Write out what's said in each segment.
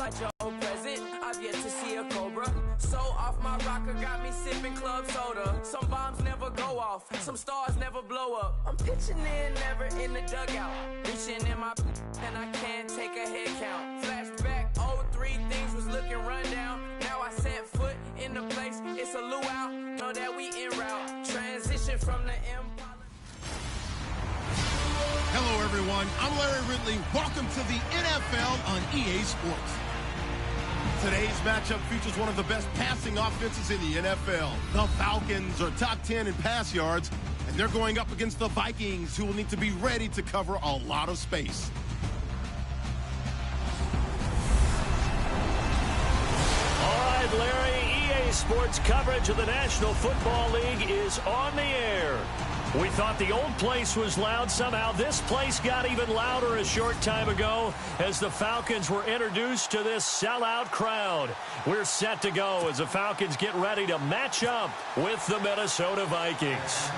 like your old present. I've yet to see a cobra. So off my rocker got me sipping club soda. Some bombs never go off, some stars never blow up. I'm pitching in, never in the dugout. Reaching in my and I can't take a head count. Flashback, 03, things was looking run down. Now I set foot in the place, it's a luau. Know that we en route. Transition from the empire. Hello, everyone. I'm Larry Ridley. Welcome to the NFL on EA Sports. Today's matchup features one of the best passing offenses in the NFL. The Falcons are top 10 in pass yards, and they're going up against the Vikings, who will need to be ready to cover a lot of space. All right, Larry, EA Sports coverage of the National Football League is on the air. We thought the old place was loud. Somehow this place got even louder a short time ago as the Falcons were introduced to this sellout crowd. We're set to go as the Falcons get ready to match up with the Minnesota Vikings.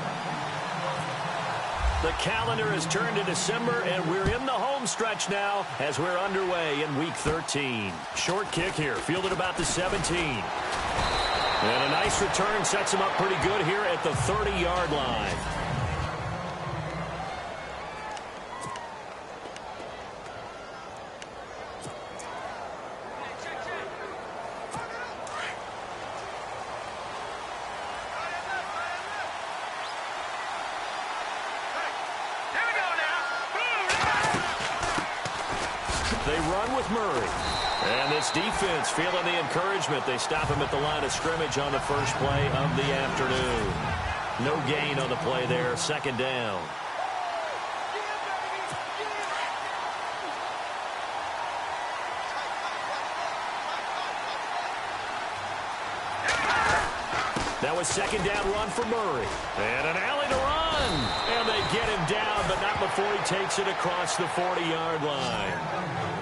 The calendar has turned to December, and we're in the home stretch now as we're underway in Week 13. Short kick here, fielded about the 17. And a nice return sets him up pretty good here at the 30-yard line. They run with Murray. And this defense feeling the encouragement. They stop him at the line of scrimmage on the first play of the afternoon. No gain on the play there. Second down. That was second down run for Murray. And an alley to run. And they get him down, but not before he takes it across the 40-yard line.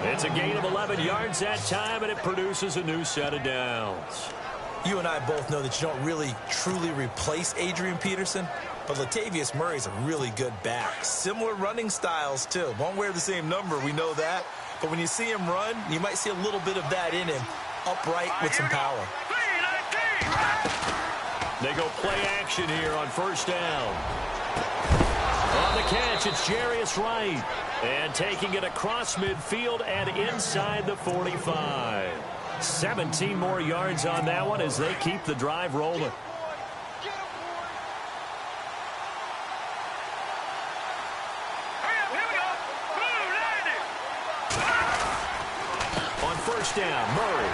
It's a gain of 11 yards that time, and it produces a new set of downs. You and I both know that you don't really truly replace Adrian Peterson, but Latavius Murray's a really good back. Similar running styles, too. Won't wear the same number, we know that. But when you see him run, you might see a little bit of that in him, upright with some power. They go play action here on first down. On the catch, it's Jarius Wright. And taking it across midfield and inside the 45. 17 more yards on that one as they keep the drive rolling. On first down, Murray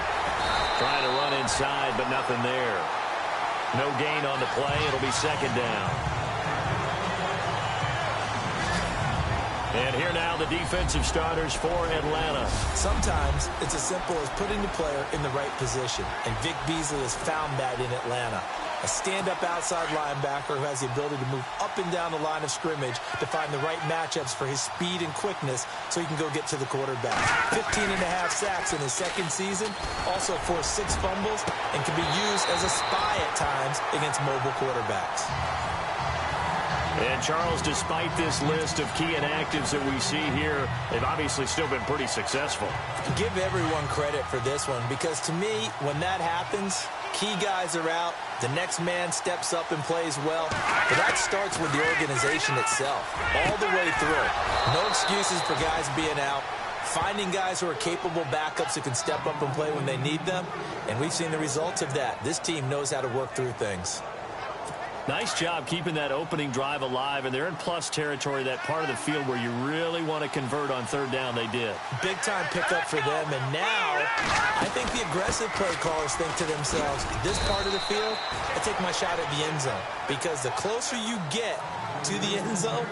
trying to run inside, but nothing there. No gain on the play. It'll be second down. And here now the defensive starters for Atlanta. Sometimes it's as simple as putting the player in the right position, and Vic Beasley has found that in Atlanta. A stand-up outside linebacker who has the ability to move up and down the line of scrimmage to find the right matchups for his speed and quickness so he can go get to the quarterback. 15.5 sacks in his second season, also forced 6 fumbles, and can be used as a spy at times against mobile quarterbacks. And, Charles, despite this list of key inactives that we see here, they've obviously still been pretty successful. Give everyone credit for this one because, to me, when that happens, key guys are out, the next man steps up and plays well. But that starts with the organization itself, all the way through. No excuses for guys being out. Finding guys who are capable backups who can step up and play when they need them. And we've seen the results of that. This team knows how to work through things. Nice job keeping that opening drive alive, and they're in plus territory, that part of the field where you really want to convert on third down. They did. Big-time pickup for them, and now I think the aggressive play callers think to themselves, this part of the field, I take my shot at the end zone, because the closer you get to the end zone,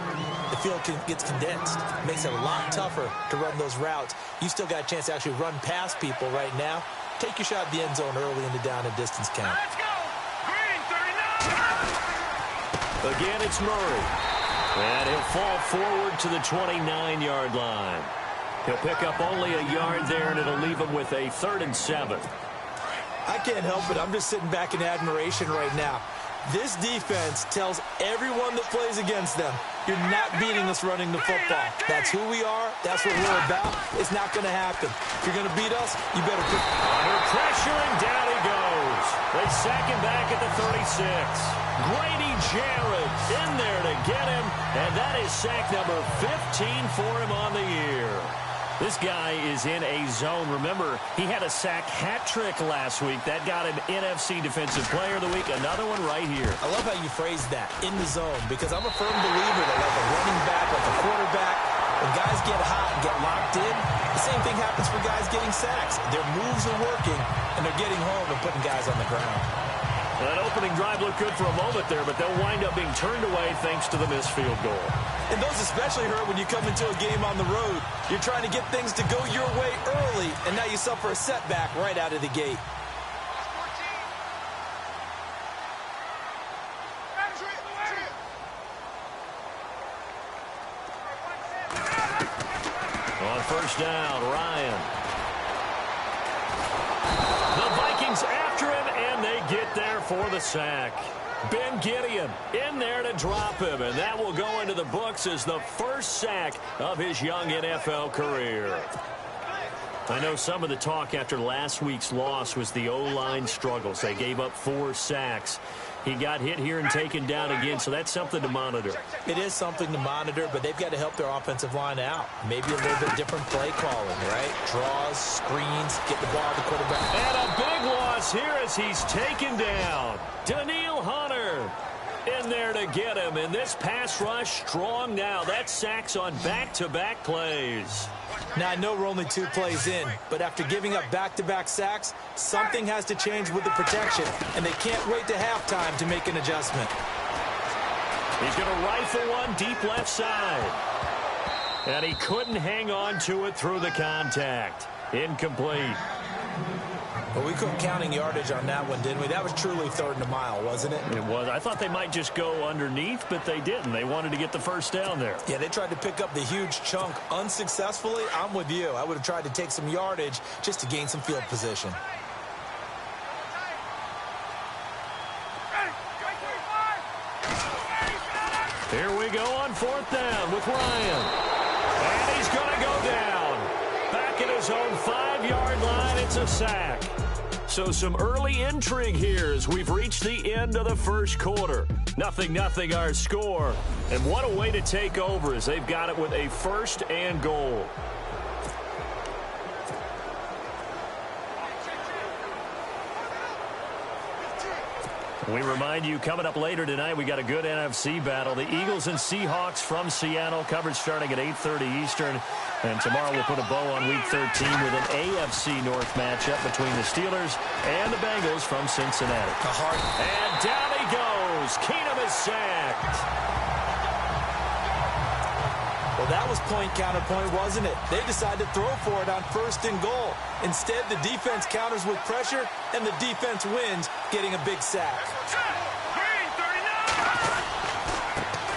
the field gets condensed. It makes it a lot tougher to run those routes. You still got a chance to actually run past people right now. Take your shot at the end zone early in the down and distance count. Again, it's Murray. And he'll fall forward to the 29-yard line. He'll pick up only a yard there, and it'll leave him with a 3rd and 7. I can't help it. I'm just sitting back in admiration right now. This defense tells everyone that plays against them, you're not beating us running the football. That's who we are. That's what we're about. It's not going to happen. If you're going to beat us, you better put... Under pressure, and down he goes. They sack him back at the 36. Grady Jarrett in there to get him, and that is sack number 15 for him on the year. This guy is in a zone. Remember, he had a sack hat trick last week. That got him NFC Defensive Player of the Week. Another one right here. I love how you phrase that, in the zone, because I'm a firm believer that like a running back, like a quarterback, when guys get hot and get locked in, the same thing happens for guys getting sacks. Their moves are working, and they're getting home and putting guys on the ground. That opening drive looked good for a moment there, but they'll wind up being turned away thanks to the missed field goal. And those especially hurt when you come into a game on the road. You're trying to get things to go your way early, and now you suffer a setback right out of the gate. On first down, Ryan. The Vikings after him, and they get there for the sack. Ben Gideon in there to drop him, and that will go into the books as the first sack of his young NFL career. I know some of the talk after last week's loss was the O-line struggles. They gave up 4 sacks. He got hit here and taken down again, so that's something to monitor. It is something to monitor, but they've got to help their offensive line out. Maybe a little bit different play calling, right? Draws, screens, get the ball to the quarterback. And a big loss here as he's taken down. Daniil Hunter in there to get him, and this pass rush strong now. That's sacks on back-to-back plays. Now, I know we're only 2 plays in, but after giving up back-to-back sacks, something has to change with the protection, and they can't wait to halftime to make an adjustment. He's going to rifle one deep left side. And he couldn't hang on to it through the contact. Incomplete. Well, we couldn't counting yardage on that one, didn't we? That was truly 3rd and a mile, wasn't it? It was. I thought they might just go underneath, but they didn't. They wanted to get the first down there. Yeah, they tried to pick up the huge chunk unsuccessfully. I'm with you. I would have tried to take some yardage just to gain some field position. Here we go on 4th down with Ryan. And he's going to go down. Back at his own 5-yard line, it's a sack. So some early intrigue here as we've reached the end of the first quarter. 0-0 our score. And what a way to take over as they've got it with a 1st and goal. We remind you, coming up later tonight, we got a good NFC battle. The Eagles and Seahawks from Seattle, coverage starting at 8:30 Eastern. And tomorrow we'll put a bow on Week 13 with an AFC North matchup between the Steelers and the Bengals from Cincinnati. And down he goes. Keenum is sacked. Well, that was point counterpoint, wasn't it? They decided to throw for it on 1st and goal. Instead, the defense counters with pressure, and the defense wins, getting a big sack.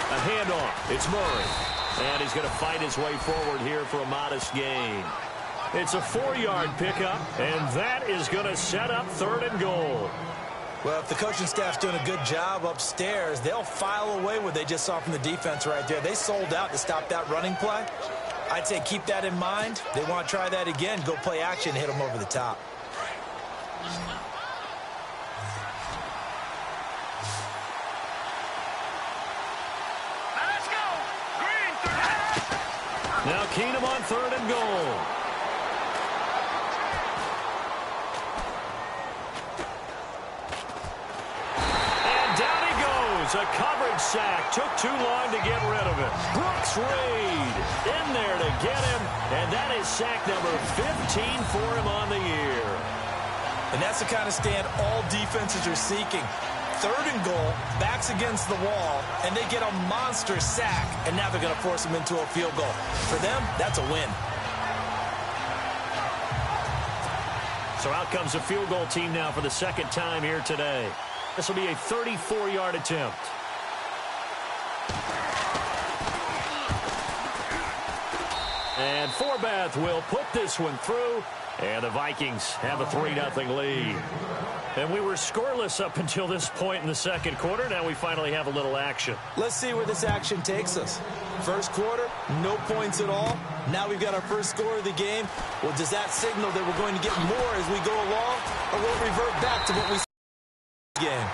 A handoff. It's Murray. And he's going to fight his way forward here for a modest gain. It's a 4-yard pickup, and that is going to set up 3rd and goal. Well, if the coaching staff's doing a good job upstairs, they'll file away what they just saw from the defense right there. They sold out to stop that running play. I'd say keep that in mind. They want to try that again, go play action, hit them over the top. Now Keenum on 3rd and goal. A coverage sack. Took too long to get rid of it. Brooks Reed in there to get him, and that is sack number 15 for him on the year. And that's the kind of stand all defenses are seeking. 3rd and goal, backs against the wall, and they get a monster sack, and now they're going to force them into a field goal. For them, that's a win. So out comes a field goal team now for the 2nd time here today. This will be a 34-yard attempt. And Forbath will put this one through, and the Vikings have a 3-0 lead. And we were scoreless up until this point in the second quarter. Now we finally have a little action. Let's see where this action takes us. First quarter, no points at all. Now we've got our first score of the game. Well, does that signal that we're going to get more as we go along, or will it revert back to what we saw in the game?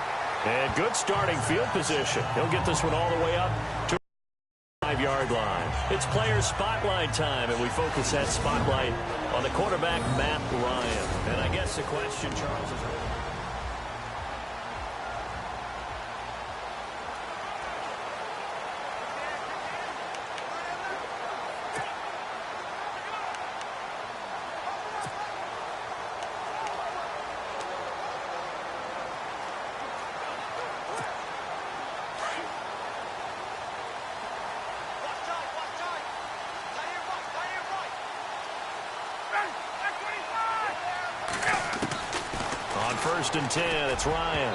And good starting field position. He'll get this one all the way up to the 5-yard line. It's player spotlight time, and we focus that spotlight on the quarterback, Matt Ryan. And I guess the question, Charles, is... First and 10, it's Ryan.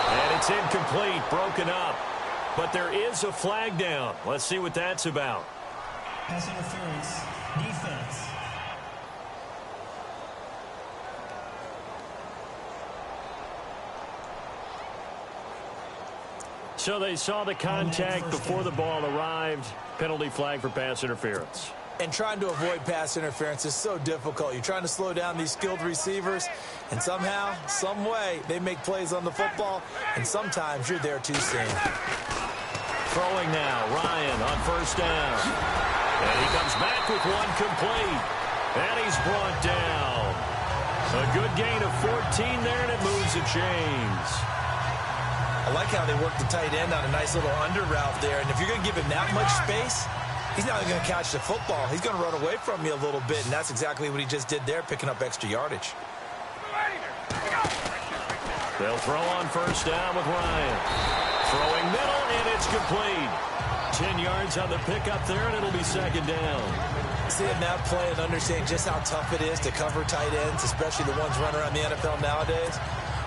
And it's incomplete, broken up. But there is a flag down. Let's see what that's about. Pass interference, defense. So they saw the contact before the ball arrived. Penalty flag for pass interference. And trying to avoid pass interference is so difficult. You're trying to slow down these skilled receivers, and somehow, some way, they make plays on the football, and sometimes you're there too soon. Throwing now, Ryan on first down. And he comes back with one complete. And he's brought down. A good gain of 14 there, and it moves the chains. I like how they work the tight end on a nice little under route there, and if you're going to give him that much space, he's not going to catch the football. He's going to run away from you a little bit, and that's exactly what he just did there, picking up extra yardage. They'll throw on first down with Ryan. Throwing middle, and it's complete. 10 yards on the pickup there, and it'll be second down. Seeing that play and understanding just how tough it is to cover tight ends, especially the ones running around the NFL nowadays,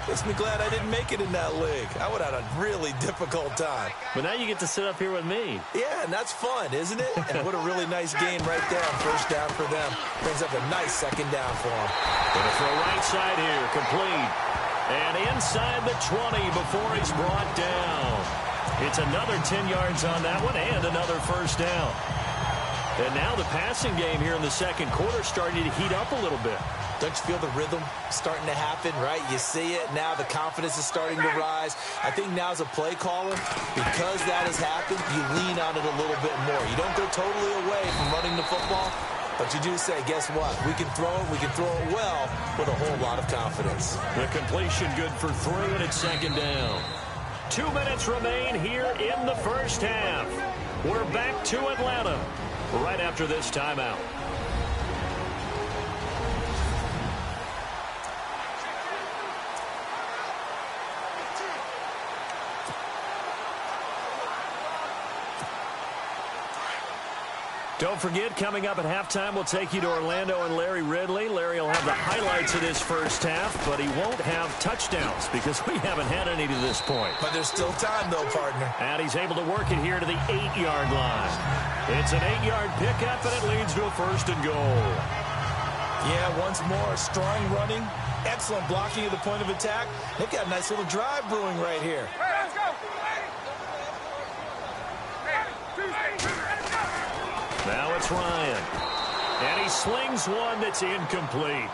makes me glad I didn't make it in that league. I would have had a really difficult time. But now you get to sit up here with me. Yeah, and that's fun, isn't it? And what a really nice game right there on first down for them. Brings up a nice second down for them. Gonna throw right side here, complete. And inside the 20 before he's brought down. It's another 10 yards on that one and another first down. And now the passing game here in the second quarter starting to heat up a little bit. Don't you feel the rhythm starting to happen, right? You see it. Now the confidence is starting to rise. I think now as a play caller, because that has happened, you lean on it a little bit more. You don't go totally away from running the football, but you do say, guess what? We can throw it well with a whole lot of confidence. The completion good for 3, and it's second down. 2 minutes remain here in the first half. We're back to Atlanta right after this timeout. Don't forget, coming up at halftime, we'll take you to Orlando and Larry Ridley. Larry will have the highlights of this first half, but he won't have touchdowns because we haven't had any to this point. But there's still time, though, partner. And he's able to work it here to the 8-yard line. It's an 8-yard pickup, and it leads to a first and goal. Yeah, once more, strong running, excellent blocking at the point of attack. They've got a nice little drive brewing right here. Let's go. Now it's Ryan. And he slings one that's incomplete.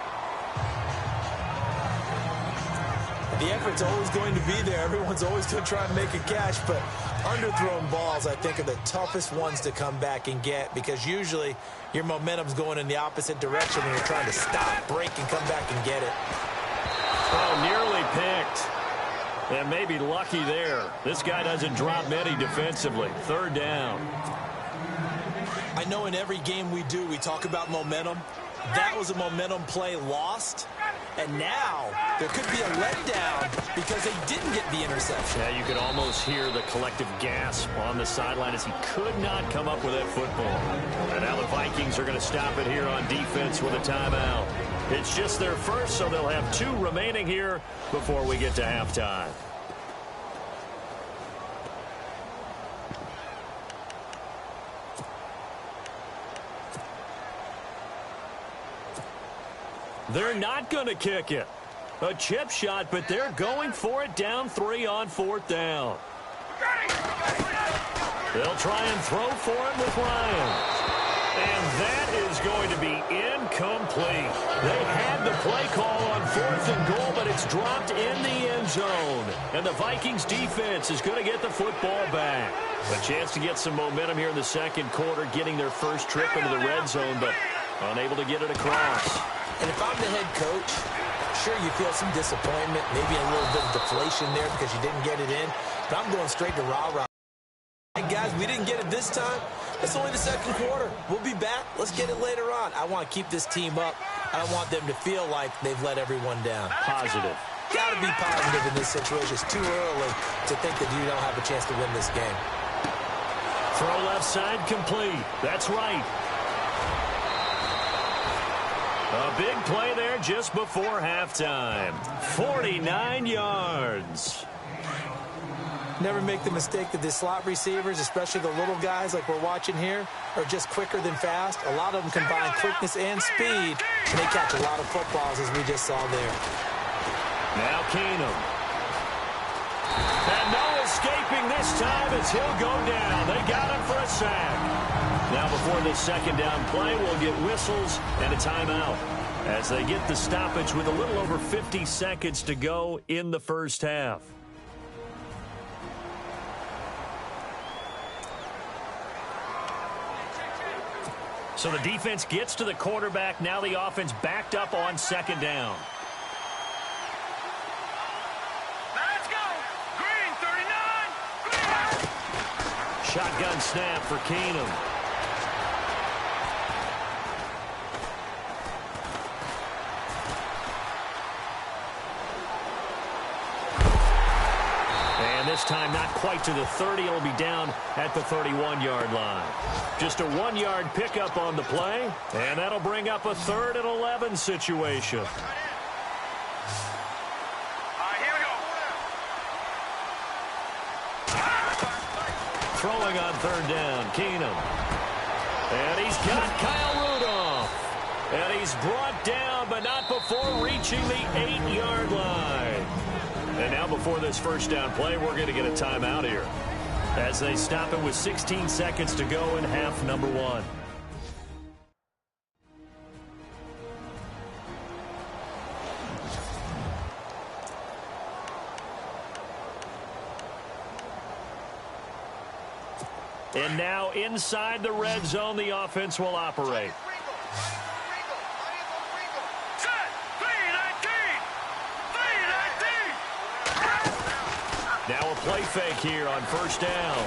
The effort's always going to be there. Everyone's always going to try and make a catch, but underthrown balls, I think, are the toughest ones to come back and get because usually your momentum's going in the opposite direction when you're trying to stop, break, and come back and get it. Oh, nearly picked. And maybe lucky there. This guy doesn't drop many defensively. Third down. I know in every game we do, we talk about momentum. That was a momentum play lost. And now there could be a letdown because they didn't get the interception. Yeah, you could almost hear the collective gasp on the sideline as he could not come up with that football. And now the Vikings are going to stop it here on defense with a timeout. It's just their first, so they'll have 2 remaining here before we get to halftime. They're not going to kick it. A chip shot, but they're going for it down 3 on 4th down. They'll try and throw for it with Ryan. And that is going to be incomplete. They had the play call on 4th and goal, but it's dropped in the end zone. And the Vikings defense is going to get the football back. A chance to get some momentum here in the second quarter, getting their first trip into the red zone, but unable to get it across. And if I'm the head coach, sure, you feel some disappointment, maybe a little bit of deflation there because you didn't get it in. But I'm going straight to rah-rah. Hey, guys, we didn't get it this time. It's only the second quarter. We'll be back. Let's get it later on. I want to keep this team up. I don't want them to feel like they've let everyone down. Positive. Got to be positive in this situation. It's too early to think that you don't have a chance to win this game. Throw left side complete. That's right. A big play there just before halftime. 49 yards. Never make the mistake that the slot receivers, especially the little guys like we're watching here, are just quicker than fast. A lot of them combine quickness and speed, and they catch a lot of footballs, as we just saw there. Now Keenum. And no escaping this time as he'll go down. They got him for a sack. Now before this second down play, we'll get whistles and a timeout as they get the stoppage with a little over 50 seconds to go in the first half. So the defense gets to the quarterback. Now the offense backed up on second down. Let's go. Green 39. Green. Shotgun snap for Keenum. And this time not quite to the 30. It'll be down at the 31-yard line. Just a 1-yard pickup on the play, and that'll bring up a 3rd and 11 situation. All right, here we go. Throwing on 3rd down, Keenum. And he's got Kyle Rudolph. And he's brought down, but not before reaching the 8-yard line. And now before this first down play, we're going to get a timeout here as they stop it with 16 seconds to go in half number 1. And now inside the red zone, the offense will operate. Now a play fake here on first down.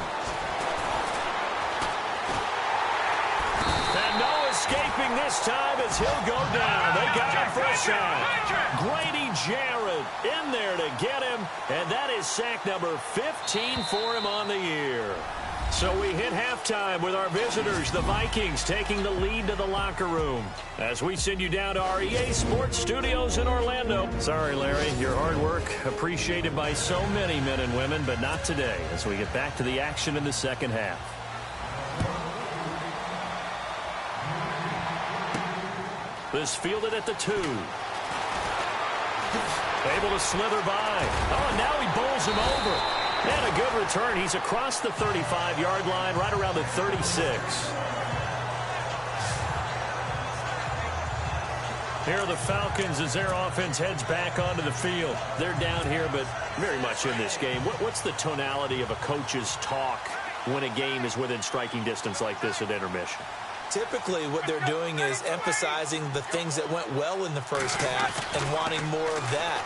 And no escaping this time as he'll go down. They got him for a sack. Grady Jarrett in there to get him, and that is sack number 15 for him on the year. So we hit halftime with our visitors, the Vikings, taking the lead to the locker room as we send you down to our EA Sports Studios in Orlando. Sorry, Larry, your hard work appreciated by so many men and women, but not today as we get back to the action in the second half. This fielded at the 2. Able to slither by. Oh, and now he bowls him over. And a good return. He's across the 35-yard line, right around the 36. Here are the Falcons as their offense heads back onto the field. They're down here, but very much in this game. What's the tonality of a coach's talk when a game is within striking distance like this at intermission? Typically, what they're doing is emphasizing the things that went well in the first half and wanting more of that.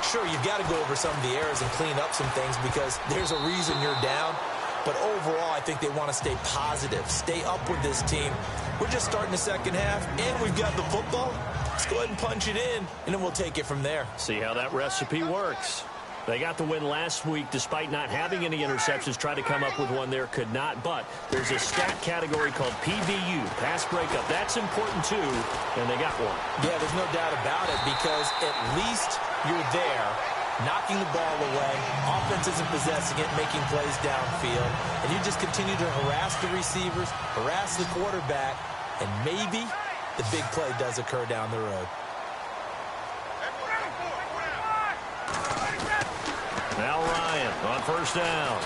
Sure, you've got to go over some of the errors and clean up some things because there's a reason you're down. But overall, I think they want to stay positive, stay up with this team. We're just starting the second half, and we've got the football. Let's go ahead and punch it in, and then we'll take it from there. See how that recipe works. They got the win last week despite not having any interceptions. Tried to come up with one there, could not. But there's a stat category called PBU, pass breakup. That's important too, and they got one. Yeah, there's no doubt about it because at least you're there, knocking the ball away. Offense isn't possessing it, making plays downfield. And you just continue to harass the receivers, harass the quarterback, and maybe the big play does occur down the road. Now Ryan on first down.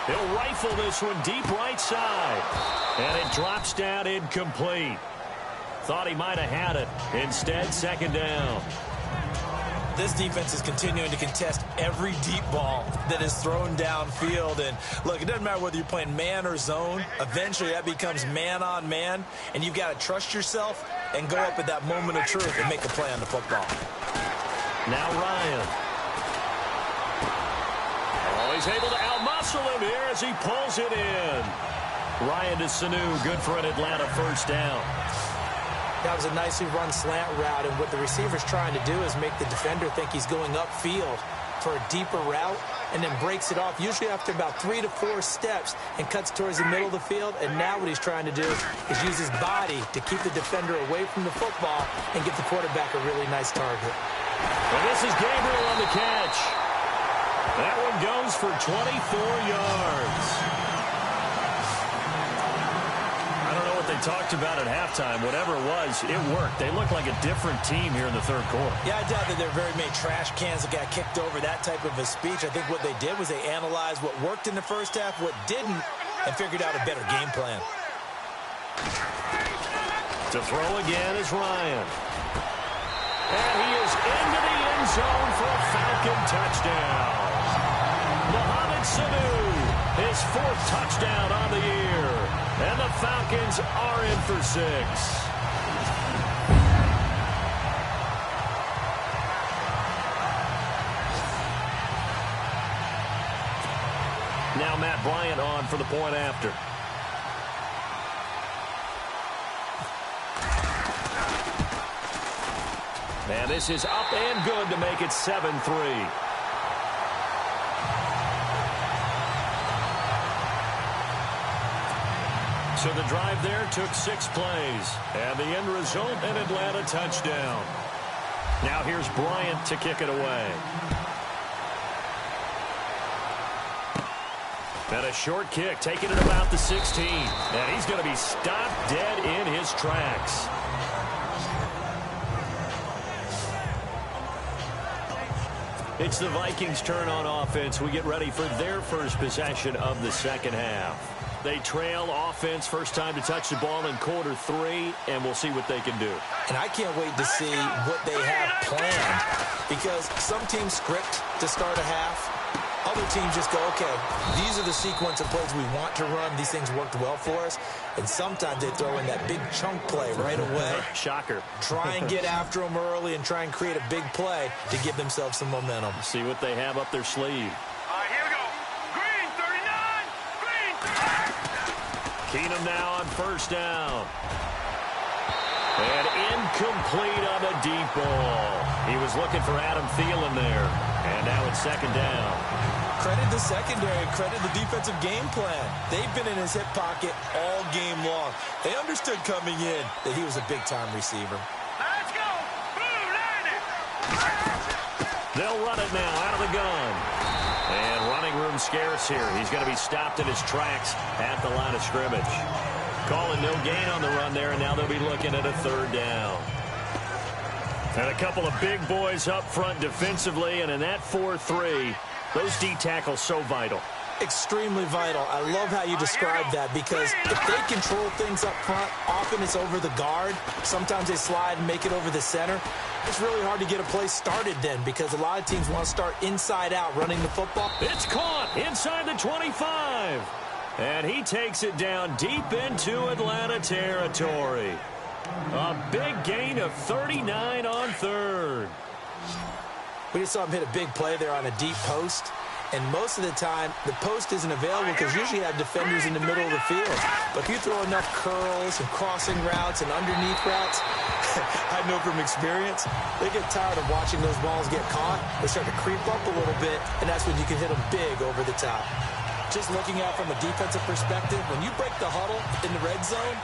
He'll rifle this one deep right side. And it drops down incomplete. Thought he might have had it. Instead, second down. This defense is continuing to contest every deep ball that is thrown downfield. And look, it doesn't matter whether you're playing man or zone. Eventually, that becomes man on man. And you've got to trust yourself and go up at that moment of truth and make a play on the football. Now Ryan. Oh, he's able to outmuscle him here as he pulls it in. Ryan to Sanu, good for an Atlanta first down. That was a nicely run slant route, and what the receiver's trying to do is make the defender think he's going upfield for a deeper route, and then breaks it off, usually after about 3 to 4 steps, and cuts towards the middle of the field. And now what he's trying to do is use his body to keep the defender away from the football and get the quarterback a really nice target. And this is Gabriel on the catch. That one goes for 24 yards. They talked about at halftime. Whatever it was, it worked. They look like a different team here in the third quarter. Yeah, I doubt that there are very many trash cans that got kicked over, that type of a speech. I think what they did was they analyzed what worked in the first half, what didn't, and figured out a better game plan. To throw again is Ryan. And he is into the end zone for a Falcon touchdown. Mohamed Sanu, his 4th touchdown on the year. And the Falcons are in for 6. Now Matt Bryant on for the point after. And this is up and good to make it 7-3. So the drive there took 6 plays. And the end result, an Atlanta touchdown. Now here's Bryant to kick it away. And a short kick, taking it about the 16. And he's going to be stopped dead in his tracks. It's the Vikings' turn on offense. We get ready for their first possession of the second half. They trail offense, first time to touch the ball in quarter 3, and we'll see what they can do. And I can't wait to see what they have planned, because some teams script to start a half. Other teams just go, okay, these are the sequence of plays we want to run. These things worked well for us. And sometimes they throw in that big chunk play right away. Shocker. Try and get after them early and try and create a big play to give themselves some momentum. See what they have up their sleeve. Keenum now on first down. And incomplete on the deep ball. He was looking for Adam Thielen there. And now it's second down. Credit the secondary, credit the defensive game plan. They've been in his hip pocket all game long. They understood coming in that he was a big-time receiver. Let's go! Blue line. They'll run it now out of the gun. And running room scarce here. He's going to be stopped in his tracks at the line of scrimmage. Calling no gain on the run there, and now they'll be looking at a third down. And a couple of big boys up front defensively, and in that 4-3, those D tackles so vital. Extremely vital. I love how you describe that, because if they control things up front, often it's over the guard. Sometimes they slide and make it over the center. It's really hard to get a play started then, because a lot of teams want to start inside out running the football. It's caught inside the 25. And he takes it down deep into Atlanta territory. A big gain of 39 on third. We just saw him hit a big play there on a deep post. And most of the time, the post isn't available because usually you have defenders in the middle of the field. But if you throw enough curls and crossing routes and underneath routes, I know from experience, they get tired of watching those balls get caught. They start to creep up a little bit, and that's when you can hit them big over the top. Just looking out from a defensive perspective, when you break the huddle in the red zone,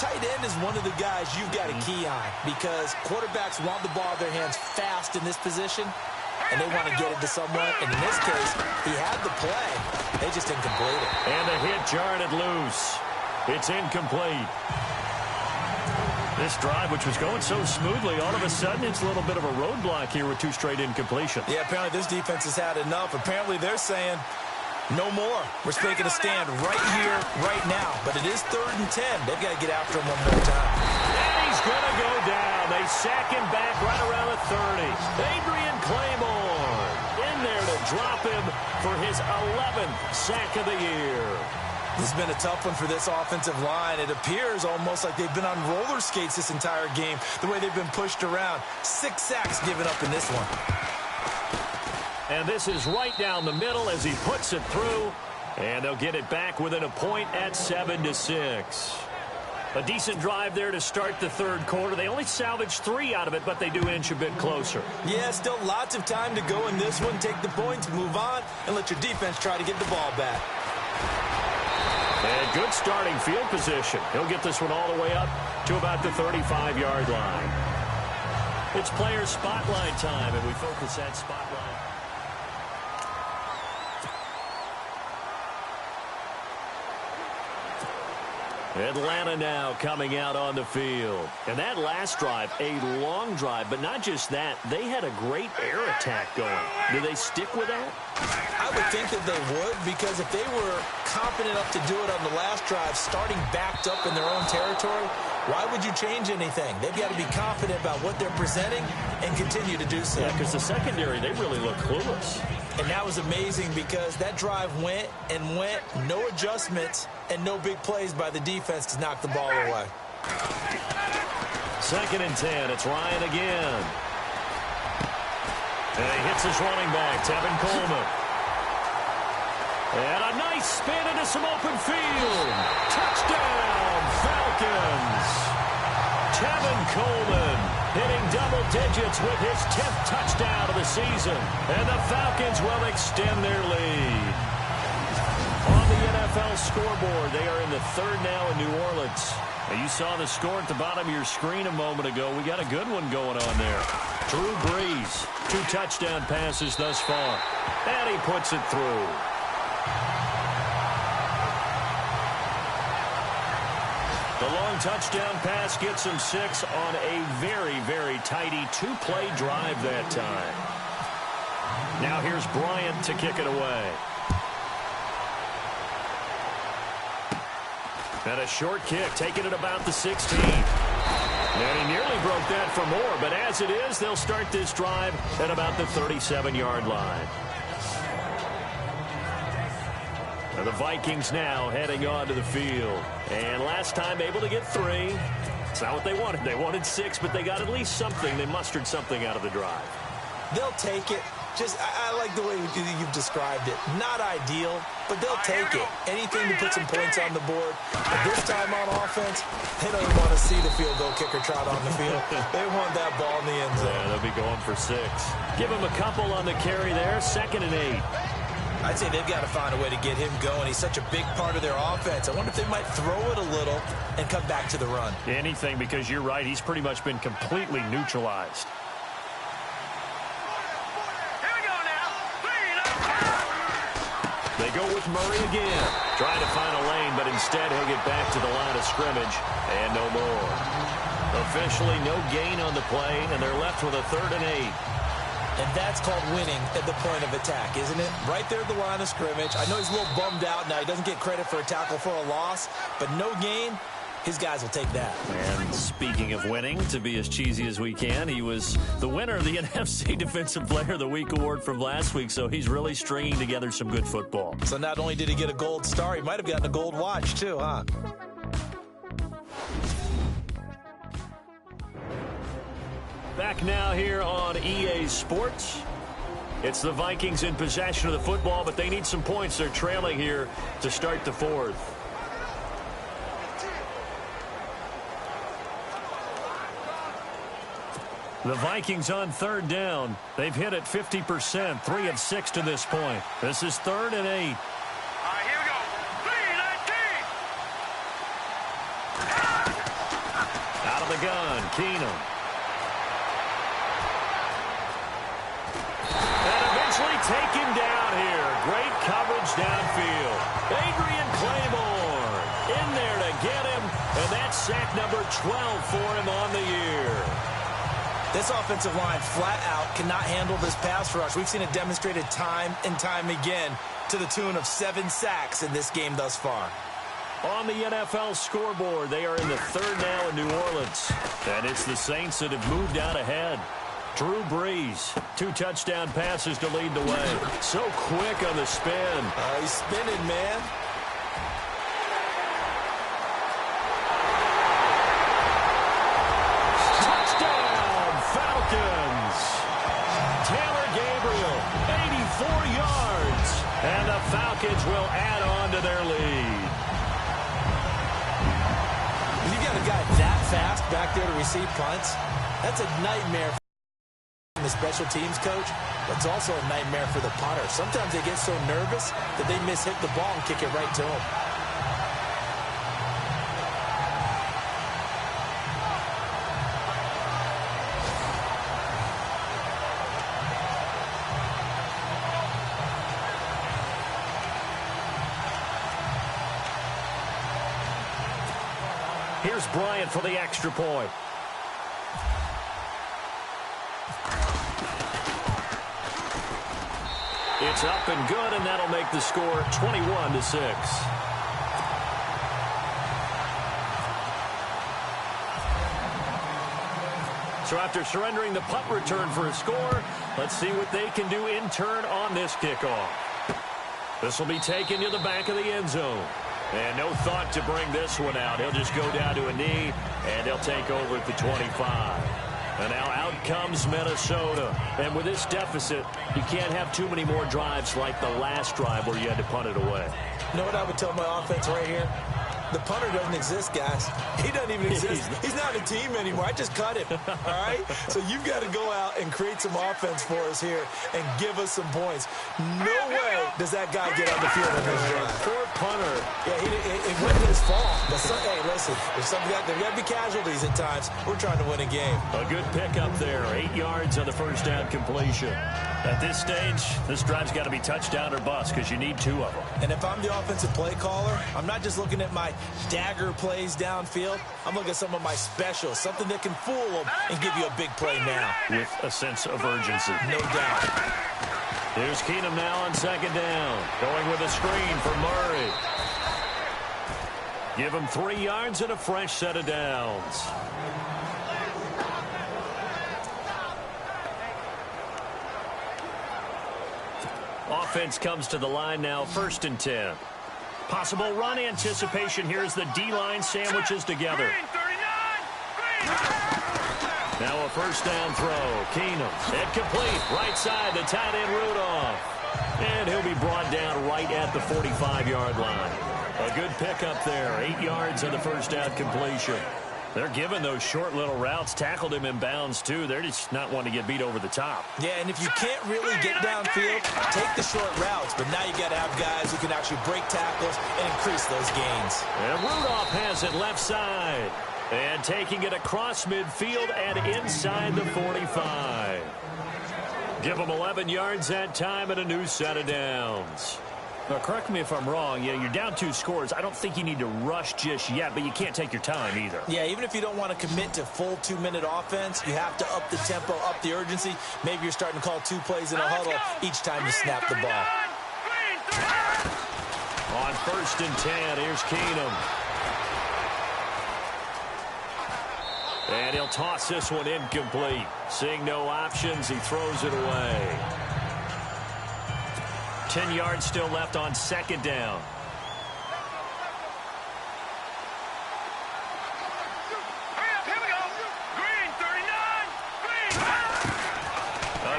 tight end is one of the guys you've got a key on, because quarterbacks want the ball in their hands fast in this position, and they want to get it to someone. And in this case, he had the play. They just didn't complete it. And the hit jarred it loose. It's incomplete. This drive, which was going so smoothly, all of a sudden it's a little bit of a roadblock here with 2 straight incompletions. Yeah, apparently this defense has had enough. Apparently they're saying, no more. We're making a stand right here, right now. But it is 3rd and 10. They've got to get after him one more time. And he's going to go down. They sack him back right around the 30. Adrian Claymore in there to drop him for his 11th sack of the year. This has been a tough one for this offensive line. It appears almost like they've been on roller skates this entire game, the way they've been pushed around. 6 sacks given up in this one. And this is right down the middle as he puts it through. And they'll get it back within a point at 7-6. A decent drive there to start the 3rd quarter. They only salvaged 3 out of it, but they do inch a bit closer. Yeah, still lots of time to go in this one. Take the points, move on, and let your defense try to get the ball back. And good starting field position. He'll get this one all the way up to about the 35-yard line. It's player spotlight time, and we focus that spotlight. Atlanta now coming out on the field. And that last drive, a long drive, but not just that. They had a great air attack going. Do they stick with that? I would think that they would, because if they were confident enough to do it on the last drive, starting backed up in their own territory, why would you change anything? They've got to be confident about what they're presenting and continue to do so. Yeah, because the secondary, they really look clueless. And that was amazing because that drive went and went, no adjustments, and no big plays by the defense to knock the ball away. 2nd and 10. It's Ryan again. And he hits his running back, Tevin Coleman. And a nice spin into some open field. Touchdown, Falcons. Tevin Coleman hitting double digits with his 10th touchdown of the season. And the Falcons will extend their lead. On the NFL scoreboard, they are in the 3rd now in New Orleans. Now, you saw the score at the bottom of your screen a moment ago. We got a good one going on there. Drew Brees, 2 touchdown passes thus far. And he puts it through. The long touchdown pass gets him 6 on a very, very tidy 2-play drive that time. Now here's Bryant to kick it away. And a short kick, taking it about the 16. And he nearly broke that for more, but as it is, they'll start this drive at about the 37-yard line. And the Vikings now heading onto the field. And last time able to get 3. It's not what they wanted. They wanted 6, but they got at least something. They mustered something out of the drive. They'll take it. I like the way you've described it. Not ideal, but they'll take it. Anything to put some points on the board. But this time on offense, they don't even want to see the field goal kicker trot on the field. They want that ball in the end zone. Yeah, they'll be going for 6. Give him a couple on the carry there. 2nd and 8. I'd say they've got to find a way to get him going. He's such a big part of their offense. I wonder if they might throw it a little and come back to the run. Anything, because you're right. He's pretty much been completely neutralized. They go with Murray again. Trying to find a lane, but instead he'll get back to the line of scrimmage. And no more. Officially no gain on the play, and they're left with a 3rd and 8. And that's called winning at the point of attack, isn't it? Right there at the line of scrimmage. I know he's a little bummed out now. He doesn't get credit for a tackle for a loss, but no gain. His guys will take that. And speaking of winning, to be as cheesy as we can, he was the winner of the NFC Defensive Player of the Week award from last week, so he's really stringing together some good football. So not only did he get a gold star, he might have gotten a gold watch too, huh? Back now here on EA Sports. It's the Vikings in possession of the football, but they need some points. They're trailing here to start the 4th. The Vikings on 3rd down. They've hit it 50%, 3 of 6 to this point. This is 3rd and 8. All right, here we go. 3-19. Out of the gun, Keenum. And eventually taken down here. Great coverage downfield. Adrian Claymore in there to get him. And that's sack number 12 for him on the year. This offensive line flat out cannot handle this pass rush. We've seen it demonstrated time and time again to the tune of 7 sacks in this game thus far. On the NFL scoreboard, they are in the third now in New Orleans. And it's the Saints that have moved out ahead. Drew Brees, 2 touchdown passes to lead the way. So quick on the spin. He's spinning, man. Touchdown, Falcons. Taylor Gabriel, 84 yards. And the Falcons will add on to their lead. When you got a guy that fast back there to receive punts, that's a nightmare for the special teams coach, but it's also a nightmare for the punter. Sometimes they get so nervous that they miss-hit the ball and kick it right to him. Here's Bryant for the extra point. It's up and good, and that'll make the score 21-6. So after surrendering the punt return for a score, let's see what they can do in turn on this kickoff. This will be taken to the back of the end zone. And no thought to bring this one out. He'll just go down to a knee, and he'll take over at the 25. And now out comes Minnesota. And with this deficit, you can't have too many more drives like the last drive where you had to punt it away. You know what I would tell my offense right here? The punter doesn't exist, guys. He doesn't even exist. He's not a team anymore. I just cut him, all right? So you've got to go out and create some offense for us here and give us some points. No way does that guy get on the field in this drive. Poor punter. Yeah, it wasn't his fault. But hey, listen, there's got to be casualties at times. We're trying to win a game. A good pickup there. 8 yards on the first down completion. At this stage, this drive's got to be touchdown or bust because you need 2 of them. And if I'm the offensive play caller, I'm not just looking at my dagger plays downfield. I'm looking at some of my specials, something that can fool them and give you a big play now. With a sense of urgency. No doubt. Here's Keenum now on second down. Going with a screen for Murray. Give him 3 yards and a fresh set of downs. Offense comes to the line now, 1st and 10. Possible run anticipation. Here's the D-line sandwiches together. Now a first down throw. Keenum. Incomplete. Right side, the tight end Rudolph. And he'll be brought down right at the 45-yard line. A good pickup there. 8 yards on the first down completion. They're giving those short little routes. Tackled him in bounds, too. They're just not wanting to get beat over the top. Yeah, and if you can't really get downfield, take the short routes. But now you got to have guys who can actually break tackles and increase those gains. And Rudolph has it left side. And taking it across midfield and inside the 45. Give them 11 yards that time and a new set of downs. Now, correct me if I'm wrong. Yeah, you're down 2 scores. I don't think you need to rush just yet, but you can't take your time either. Yeah, even if you don't want to commit to full 2-minute offense, you have to up the tempo, up the urgency. Maybe you're starting to call 2 plays in a huddle each time you snap the ball. On 1st and 10, here's Keenum. And he'll toss this one incomplete. Seeing no options, he throws it away. 10 yards still left on second down.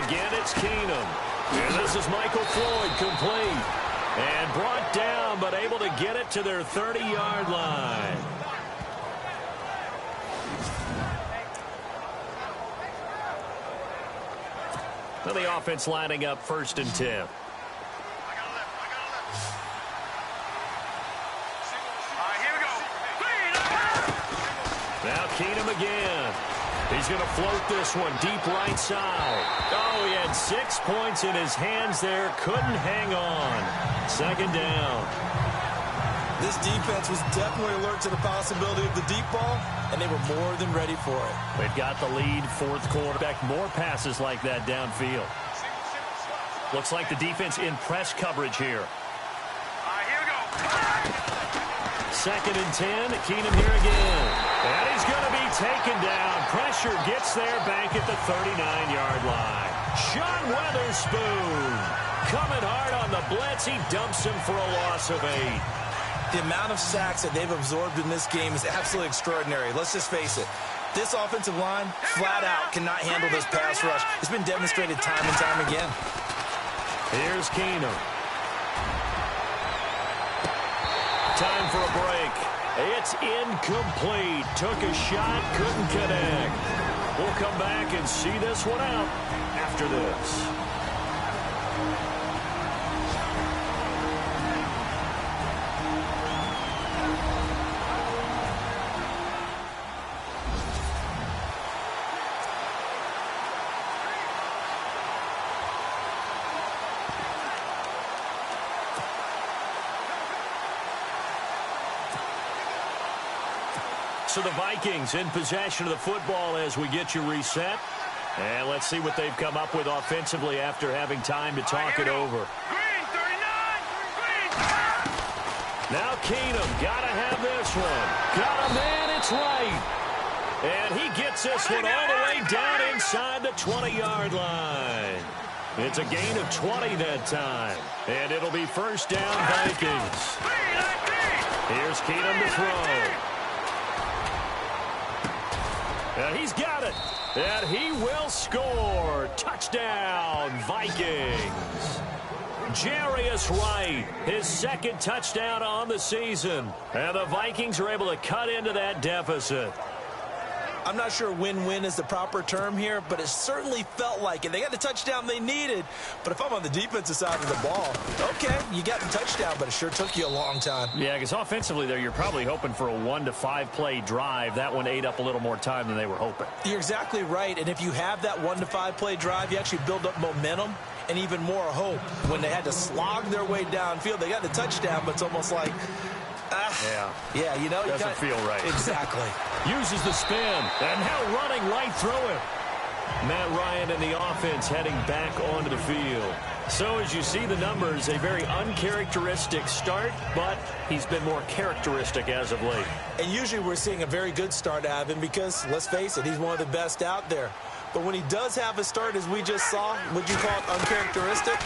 Again, it's Keenum. And this is Michael Floyd, complete. And brought down, but able to get it to their 30-yard line. So the offense lining up 1st and 10. Now Keenum again. He's going to float this one deep right side. Oh, he had 6 points in his hands there. Couldn't hang on. Second down. This defense was definitely alert to the possibility of the deep ball, and they were more than ready for it. They've got the lead, fourth quarter. Expect more passes like that downfield. Looks like the defense in press coverage here. Here we go. 2nd and 10. Keenum here again. And he's going to be taken down. Pressure gets there back at the 39-yard line. Sean Weatherspoon coming hard on the blitz. He dumps him for a loss of 8. The amount of sacks that they've absorbed in this game is absolutely extraordinary. Let's just face it. This offensive line, flat out, cannot handle this pass rush. It's been demonstrated time and time again. Here's Keenum. Time for a break. It's incomplete. Took a shot, couldn't connect. We'll come back and see this one out after this. So the Vikings in possession of the football as we get you reset. And let's see what they've come up with offensively after having time to talk it over. Green, 39. Green. Now Keenum, got to have this one. Got a man, it's right. And he gets this one all the way down inside the 20-yard line. It's a gain of 20 that time. And it'll be first down, Vikings. Here's Keenum to throw. And he's got it. And he will score. Touchdown, Vikings. Jarius Wright, his 2nd touchdown on the season. And the Vikings are able to cut into that deficit. I'm not sure win-win is the proper term here, but it certainly felt like it. They got the touchdown they needed, but if I'm on the defensive side of the ball, okay, you got the touchdown, but it sure took you a long time. Yeah, because offensively there, you're probably hoping for a 1 to 5 play drive. That one ate up a little more time than they were hoping. You're exactly right, and if you have that 1 to 5 play drive, you actually build up momentum and even more hope. When they had to slog their way downfield, they got the touchdown, but it's almost like, yeah, you know, doesn't feel right. Exactly. Uses the spin, and now running right through it. Matt Ryan and the offense heading back onto the field. So as you see the numbers, a very uncharacteristic start, but he's been more characteristic as of late. And usually we're seeing a very good start out of him because, let's face it, he's one of the best out there. But when he does have a start, as we just saw, would you call it uncharacteristic?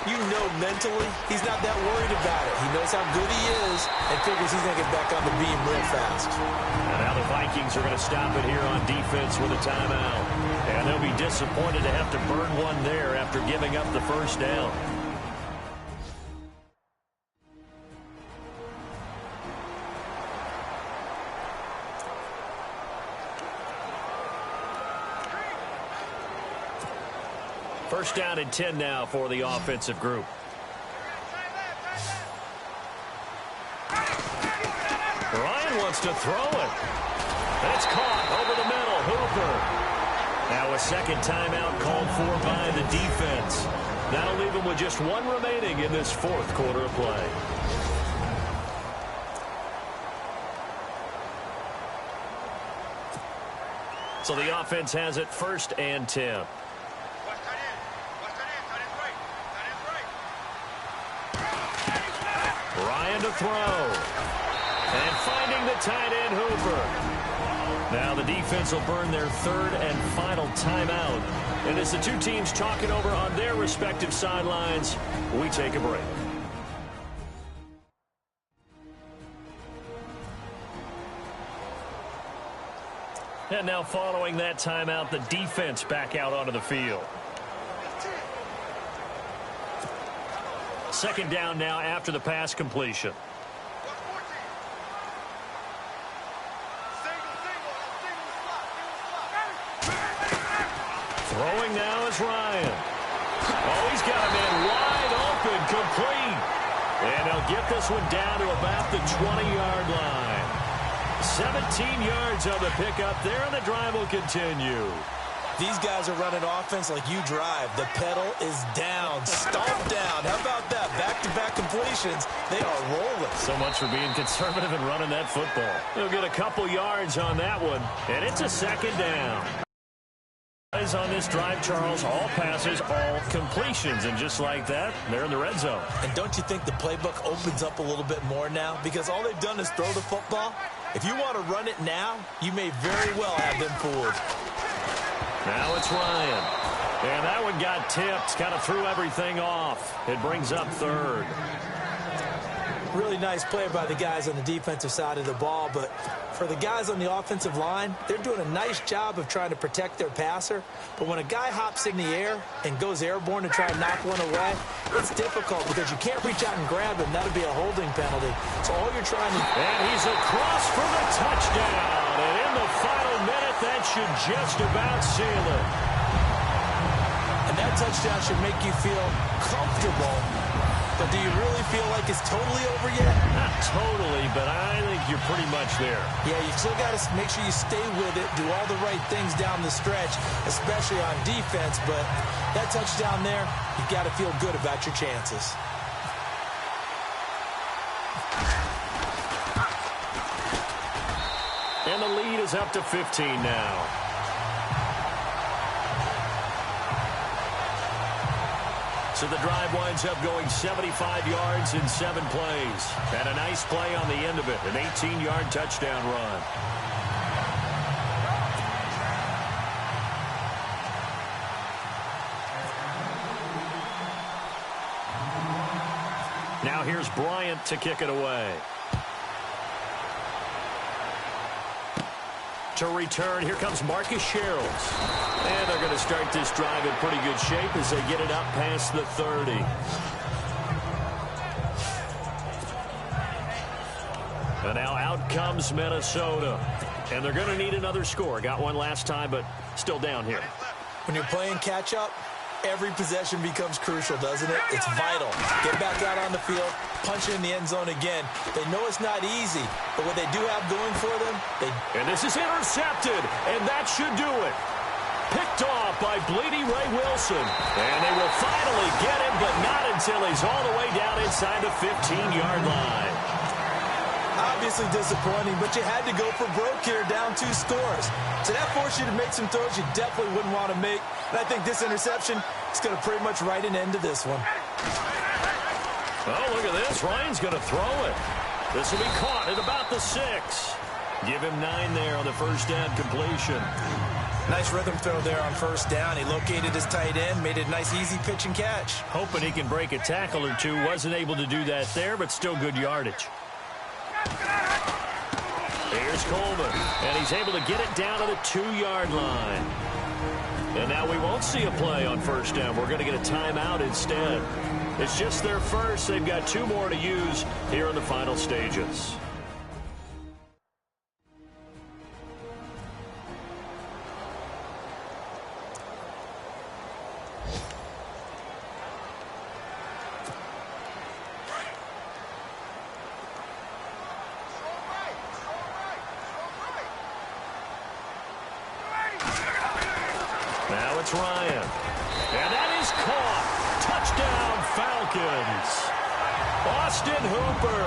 You know mentally he's not that worried about it. He knows how good he is and figures he's going to get back on the beam real fast. And now the Vikings are going to stop it here on defense with a timeout. And they'll be disappointed to have to burn one there after giving up the first down. First down and 10 now for the offensive group. Ryan wants to throw it. That's caught over the middle. Hooper. Now a second timeout called for by the defense. That'll leave him with just one remaining in this fourth quarter of play. So the offense has it first and 10. Ryan to throw. And finding the tight end, Hooper. Now the defense will burn their third and final timeout. And as the two teams talk it over on their respective sidelines, we take a break. And now following that timeout, the defense back out onto the field. Second down now after the pass completion. Throwing now is Ryan. Oh, he's got a man wide open, complete. And he'll get this one down to about the 20-yard line. 17 yards on the pickup there, and the drive will continue. These guys are running offense like you drive. The pedal is down, stomped down. How about that? Back-to-back completions. They are rolling. So much for being conservative and running that football. He'll get a couple yards on that one, and it's a second down. On this drive, Charles, all passes, all completions, and just like that, they're in the red zone. And don't you think the playbook opens up a little bit more now? Because all they've done is throw the football. If you want to run it now, you may very well have them fooled. Now it's Ryan. And that one got tipped, kind of threw everything off. It brings up third. Really nice play by the guys on the defensive side of the ball, but for the guys on the offensive line, they're doing a nice job of trying to protect their passer. But when a guy hops in the air and goes airborne to try and knock one away, it's difficult because you can't reach out and grab him. That'll be a holding penalty. So all you're trying to... And he's across for the touchdown. And in the final minute, that should just about seal it. And that touchdown should make you feel comfortable. But do you really feel like it's totally over yet? Not totally, but I think you're pretty much there. Yeah, you still got to make sure you stay with it, do all the right things down the stretch, especially on defense. But that touchdown there, you've got to feel good about your chances. And the lead is up to 15 now. So the drive winds up going 75 yards in 7 plays. And a nice play on the end of it, an 18-yard touchdown run. Now here's Bryant to kick it away. To return, here comes Marcus Sherrills. And they're going to start this drive in pretty good shape as they get it up past the 30. And now out comes Minnesota. And they're going to need another score. Got one last time, but still down here. When you're playing catch-up, every possession becomes crucial, doesn't it? It's vital. Get back out on the field, punch it in the end zone again. They know it's not easy, but what they do have going for them, And this is intercepted, and that should do it. Picked off by Bleedy Ray Wilson. And they will finally get him, but not until he's all the way down inside the 15-yard line. Obviously disappointing, but you had to go for broke here, down 2 scores. So that forced you to make some throws you definitely wouldn't want to make. And I think this interception is going to pretty much write an end to this one. Oh, look at this. Ryan's going to throw it. This will be caught at about the 6. Give him 9 there on the first down completion. Nice rhythm throw there on first down. He located his tight end, made it a nice, easy pitch and catch. Hoping he can break a tackle or two. Wasn't able to do that there, but still good yardage. Here's Coleman, and he's able to get it down to the 2-yard line. And now we won't see a play on first down. We're going to get a timeout instead. It's just their first. They've got 2 more to use here in the final stages. Now it's Ryan. And that is caught. Touchdown, Falcons. Austin Hooper,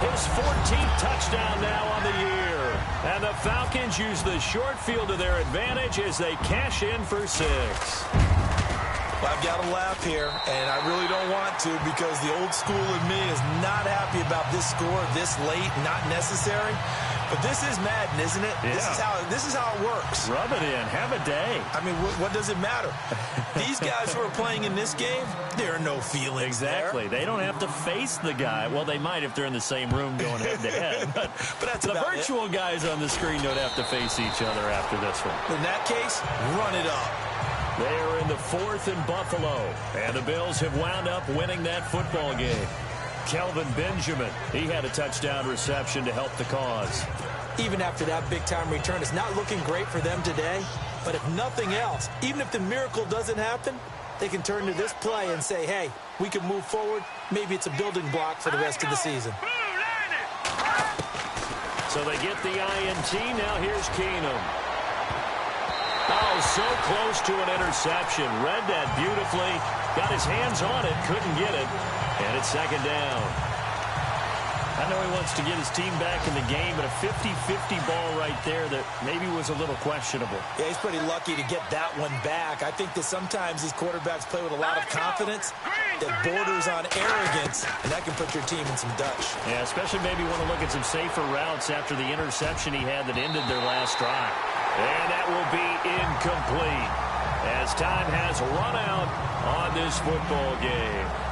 his 14th touchdown now on the year. And the Falcons use the short field to their advantage as they cash in for 6. Well, I've got to laugh here, and I really don't want to because the old school in me is not happy about this score this late, not necessary. But this is Madden, isn't it? Yeah. This is how it works. Rub it in. Have a day. I mean, what does it matter? These guys who are playing in this game, there are no feelings Exactly. there. They don't have to face the guy. Well, they might if they're in the same room going head-to-head. But that's the about virtual guys on the screen don't have to face each other after this one. In that case, run it up. They are in the 4th in Buffalo, and the Bills have wound up winning that football game. Kelvin Benjamin, he had a touchdown reception to help the cause. Even after that big-time return, it's not looking great for them today. But if nothing else, even if the miracle doesn't happen, they can turn to this play and say, hey, we can move forward. Maybe it's a building block for the rest of the season. So they get the INT. Now here's Keenum. Oh, so close to an interception. Read that beautifully. Got his hands on it. Couldn't get it. And it's second down. I know he wants to get his team back in the game, but a 50-50 ball right there that maybe was a little questionable. Yeah, he's pretty lucky to get that one back. I think that sometimes these quarterbacks play with a lot of confidence that borders on arrogance, and that can put your team in some Dutch. Yeah, especially maybe want to look at some safer routes after the interception he had that ended their last drive. And that will be incomplete as time has run out on this football game.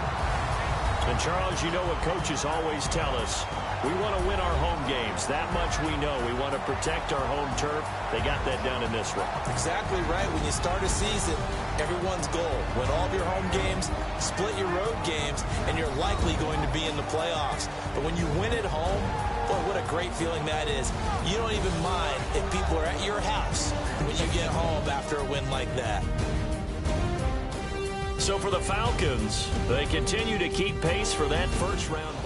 And, Charles, you know what coaches always tell us. We want to win our home games. That much we know. We want to protect our home turf. They got that done in this one. Exactly right. When you start a season, everyone's goal, win all of your home games, split your road games, and you're likely going to be in the playoffs. But when you win at home, boy, what a great feeling that is. You don't even mind if people are at your house when you get home after a win like that. So for the Falcons, they continue to keep pace for that first round.